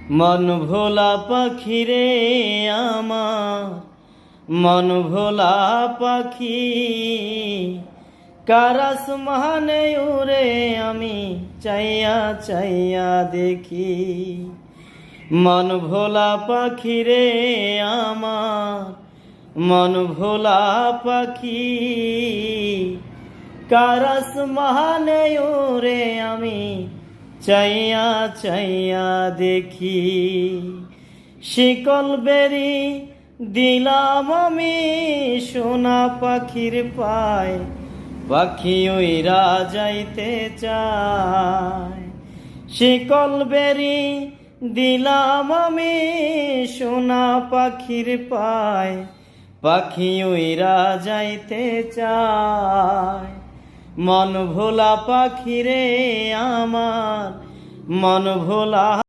মন ভোলা পাখিরে আমার, মন ভোলা পাখি, কার আসমানে উড়ে আমি চাইয়া চাইয়া দেখি। মন ভোলা পাখিরে আমার, মন ভোলা পাখি, কার আসমানে উড়ে আমি চাইয়া চাইয়া দেখি। শিকল বেরি দিলাম আমি সোনা পাখির পায়, পাখি উইরা যাইতে চায়। শিকল বেরি দিলাম আমি সোনা পাখির পায়, পাখি উইরা যাইতে চায়। মন ভোলা পাখিরে আমার, মন ভোলা